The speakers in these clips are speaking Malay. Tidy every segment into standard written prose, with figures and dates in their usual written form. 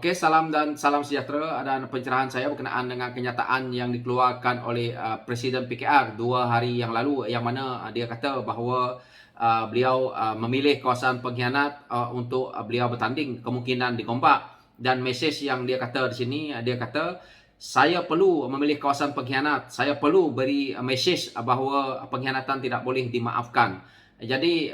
Oke, salam dan salam sejahtera dan pencerahan saya berkenaan dengan kenyataan yang dikeluarkan oleh Presiden PKR 2 hari yang lalu, yang mana dia kata bahawa beliau memilih kawasan pengkhianat untuk beliau bertanding, kemungkinan di Gombak. Dan mesej yang dia kata di sini, dia kata saya perlu memilih kawasan pengkhianat, saya perlu beri mesej bahawa pengkhianatan tidak boleh dimaafkan. Jadi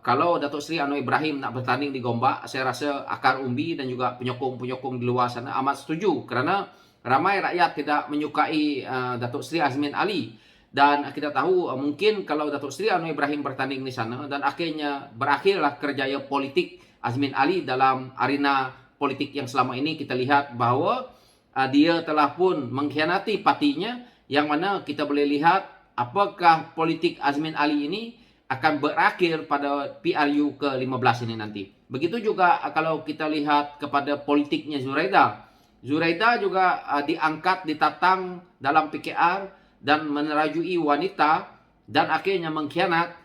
kalau Datuk Seri Anwar Ibrahim nak bertanding di Gombak, saya rasa akar umbi dan juga penyokong-penyokong di luar sana amat setuju, kerana ramai rakyat tidak menyukai Datuk Seri Azmin Ali. Dan kita tahu mungkin kalau Datuk Seri Anwar Ibrahim bertanding di sana dan akhirnya berakhirlah kerjaya politik Azmin Ali dalam arena politik yang selama ini kita lihat bahawa dia telah pun mengkhianati partinya, yang mana kita boleh lihat apakah politik Azmin Ali ini akan berakhir pada PRU ke-15 ini nanti. Begitu juga kalau kita lihat kepada politiknya Zuraida. Zuraida juga diangkat, ditatang dalam PKR dan menerajui wanita dan akhirnya mengkhianat.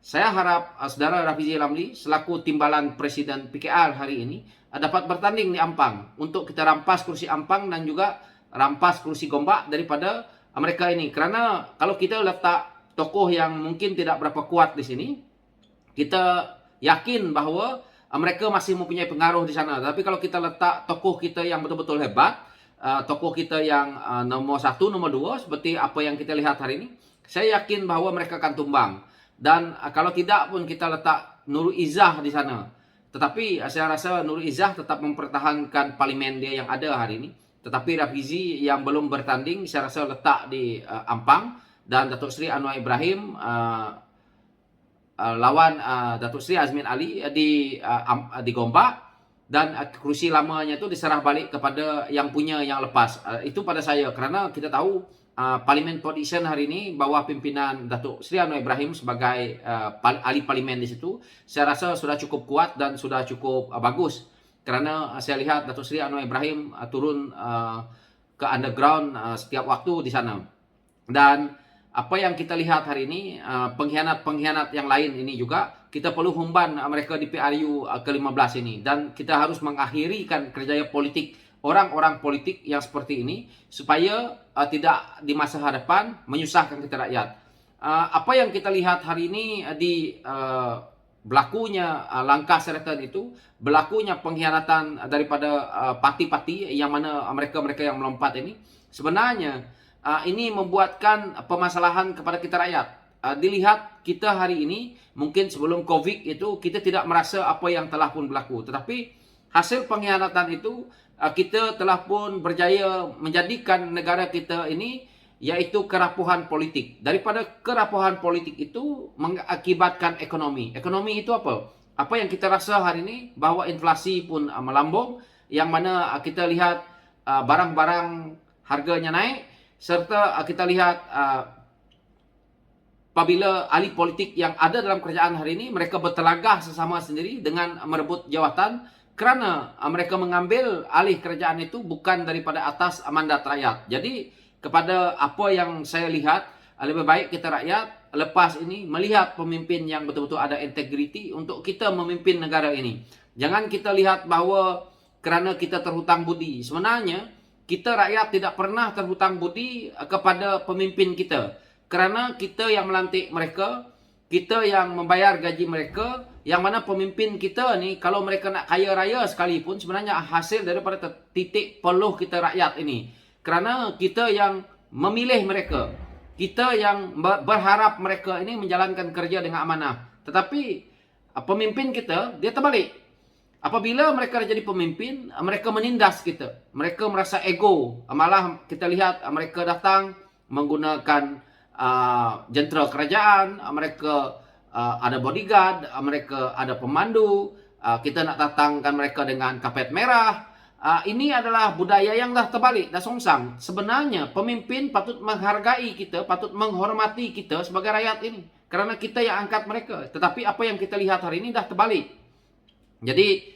Saya harap saudara Rafizi Ramli selaku timbalan Presiden PKR hari ini dapat bertanding di Ampang untuk kita rampas kursi Ampang dan juga rampas kursi Gombak daripada mereka ini. Kerana kalau kita letak tokoh yang mungkin tidak berapa kuat di sini, kita yakin bahawa mereka masih mempunyai pengaruh di sana. Tapi kalau kita letak tokoh kita yang betul-betul hebat, tokoh kita yang nombor 1, nombor 2, seperti apa yang kita lihat hari ini, saya yakin bahawa mereka akan tumbang. Dan kalau tidak pun kita letak Nurul Izzah di sana, tetapi saya rasa Nurul Izzah tetap mempertahankan parlimen dia yang ada hari ini. Tetapi Rafizi yang belum bertanding, saya rasa letak di Ampang. Dan Datuk Seri Anwar Ibrahim lawan Datuk Seri Azmin Ali di Gombak, dan kerusi lamanya itu diserah balik kepada yang punya yang lepas. Itu pada saya, kerana kita tahu Parlimen Position hari ini bawah pimpinan Datuk Seri Anwar Ibrahim sebagai ahli parlimen di situ, saya rasa sudah cukup kuat dan sudah cukup bagus. Kerana saya lihat Datuk Seri Anwar Ibrahim turun ke underground setiap waktu di sana. Dan apa yang kita lihat hari ini, pengkhianat-pengkhianat yang lain ini juga kita perlu humban mereka di PRU ke-15 ini. Dan kita harus mengakhirikan kerjaya politik orang-orang politik yang seperti ini, supaya tidak di masa hadapan menyusahkan kita rakyat. Apa yang kita lihat hari ini di berlakunya langkah Sheraton itu, berlakunya pengkhianatan daripada parti-parti yang mana mereka-mereka yang melompat ini, sebenarnya ini membuatkan permasalahan kepada kita rakyat. Dilihat kita hari ini, mungkin sebelum COVID itu kita tidak merasa apa yang telah pun berlaku. Tetapi hasil pengkhianatan itu, kita telah pun berjaya menjadikan negara kita ini yaitu kerapuhan politik. Daripada kerapuhan politik itu mengakibatkan ekonomi. Ekonomi itu apa? Apa yang kita rasa hari ini, bahawa inflasi pun melambung, yang mana kita lihat barang-barang harganya naik. Serta kita lihat apabila ahli politik yang ada dalam kerajaan hari ini, mereka bertelagah sesama sendiri dengan merebut jawatan, kerana mereka mengambil alih kerajaan itu bukan daripada atas mandat rakyat. Jadi kepada apa yang saya lihat, lebih baik kita rakyat lepas ini melihat pemimpin yang betul-betul ada integriti untuk kita memimpin negara ini. Jangan kita lihat bahawa kerana kita terhutang budi. Sebenarnya kita rakyat tidak pernah terhutang budi kepada pemimpin kita, kerana kita yang melantik mereka, kita yang membayar gaji mereka, yang mana pemimpin kita ni kalau mereka nak kaya raya sekalipun, sebenarnya hasil daripada titik peluh kita rakyat ini. Kerana kita yang memilih mereka, kita yang berharap mereka ini menjalankan kerja dengan amanah. Tetapi pemimpin kita, dia terbalik. Apabila mereka jadi pemimpin, mereka menindas kita. Mereka merasa ego. Malah kita lihat mereka datang menggunakan jentera kerajaan, mereka ada bodyguard, mereka ada pemandu, kita nak datangkan mereka dengan kapet merah. Ini adalah budaya yang dah terbalik, dah songsang. Sebenarnya pemimpin patut menghargai kita, patut menghormati kita sebagai rakyat ini, kerana kita yang angkat mereka. Tetapi apa yang kita lihat hari ini dah terbalik. Jadi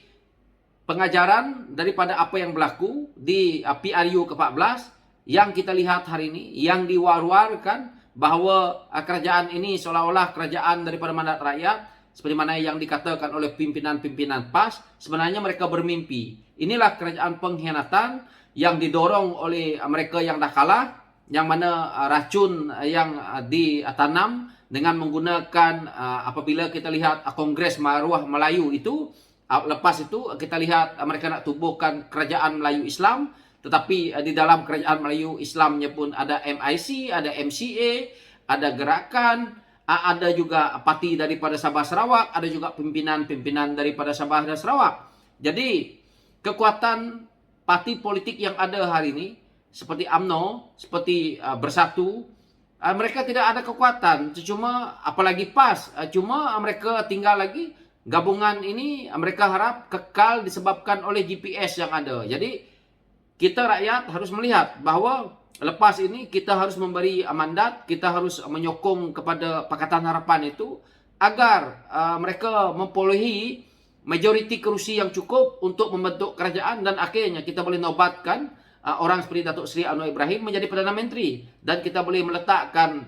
pengajaran daripada apa yang berlaku di PRU ke-14 yang kita lihat hari ini, yang diwar-warkan bahawa kerajaan ini seolah-olah kerajaan daripada mandat rakyat, seperti mana yang dikatakan oleh pimpinan-pimpinan PAS, sebenarnya mereka bermimpi. Inilah kerajaan pengkhianatan yang didorong oleh mereka yang dah kalah, yang mana racun yang ditanam dengan menggunakan apabila kita lihat Kongres Maruah Melayu itu, lepas itu kita lihat mereka nak tubuhkan kerajaan Melayu Islam, tetapi di dalam kerajaan Melayu Islamnya pun ada MIC, ada MCA, ada gerakan, ada juga parti daripada Sabah Sarawak, ada juga pimpinan-pimpinan daripada Sabah dan Sarawak. Jadi kekuatan parti politik yang ada hari ini seperti UMNO, seperti Bersatu, mereka tidak ada kekuatan. Cuma apalagi PAS, cuma mereka tinggal lagi gabungan ini, mereka harap kekal disebabkan oleh GPS yang ada. Jadi kita rakyat harus melihat bahawa lepas ini kita harus memberi mandat, kita harus menyokong kepada Pakatan Harapan itu agar mereka memperolehi majoriti kerusi yang cukup untuk membentuk kerajaan, dan akhirnya kita boleh nobatkan orang seperti Datuk Seri Anwar Ibrahim menjadi Perdana Menteri, dan kita boleh meletakkan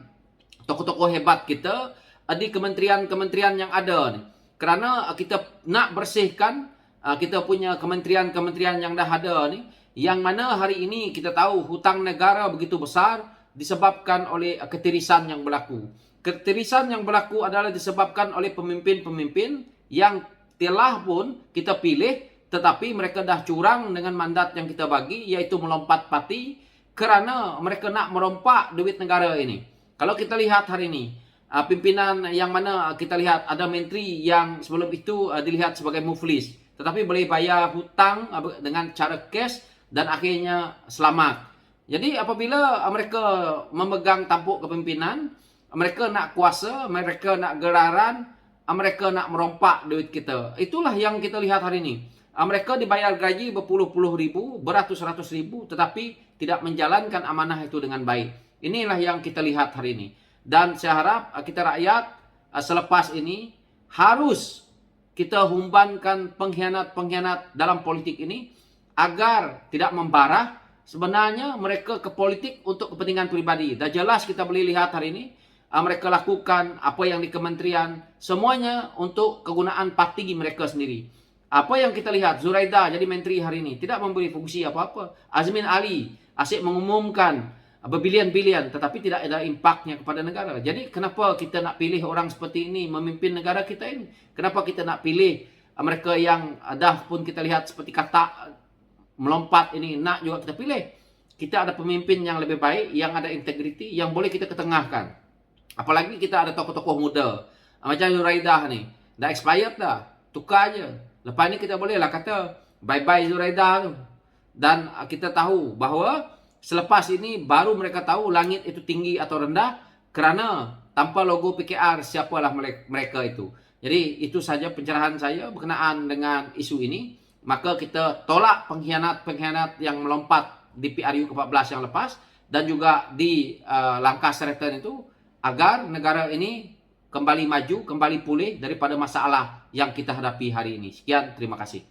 tokoh-tokoh hebat kita di kementerian-kementerian yang ada ni. Kerana kita nak bersihkan kita punya kementerian-kementerian yang dah ada ni, yang mana hari ini kita tahu hutang negara begitu besar disebabkan oleh ketirisan yang berlaku. Ketirisan yang berlaku adalah disebabkan oleh pemimpin-pemimpin yang telah pun kita pilih, tetapi mereka dah curang dengan mandat yang kita bagi, iaitu melompat parti kerana mereka nak merompak duit negara ini. Kalau kita lihat hari ini, pimpinan yang mana kita lihat ada menteri yang sebelum itu dilihat sebagai muflis, tetapi boleh bayar hutang dengan cara cash dan akhirnya selamat. Jadi apabila mereka memegang tampuk kepimpinan, mereka nak kuasa, mereka nak gelaran, mereka nak merompak duit kita. Itulah yang kita lihat hari ini. Mereka dibayar gaji berpuluh-puluh ribu, beratus-ratus ribu, tetapi tidak menjalankan amanah itu dengan baik. Inilah yang kita lihat hari ini. Dan saya harap kita rakyat selepas ini harus kita humbankan pengkhianat-pengkhianat dalam politik ini agar tidak membarah. Sebenarnya mereka ke politik untuk kepentingan pribadi. Dah jelas kita boleh lihat hari ini mereka lakukan apa yang di kementerian, semuanya untuk kegunaan parti mereka sendiri. Apa yang kita lihat, Zuraida jadi menteri hari ini tidak memberi fungsi apa-apa. Azmin Ali asyik mengumumkan berbilion-bilion, tetapi tidak ada impaknya kepada negara. Jadi kenapa kita nak pilih orang seperti ini memimpin negara kita ini? Kenapa kita nak pilih mereka yang dah pun kita lihat seperti kata melompat ini, nak juga kita pilih? Kita ada pemimpin yang lebih baik, yang ada integriti, yang boleh kita ketengahkan. Apalagi kita ada tokoh-tokoh muda macam Zuraidah ni, dah expired dah, tukar aja. Lepas ni kita boleh lah kata bye-bye Zuraidah tu. Dan kita tahu bahawa selepas ini baru mereka tahu langit itu tinggi atau rendah, kerana tanpa logo PKR siapalah mereka itu. Jadi itu saja pencerahan saya berkenaan dengan isu ini. Maka kita tolak pengkhianat-pengkhianat yang melompat di PRU ke-14 yang lepas, dan juga di langkah seratan itu, agar negara ini kembali maju, kembali pulih daripada masalah yang kita hadapi hari ini. Sekian, terima kasih.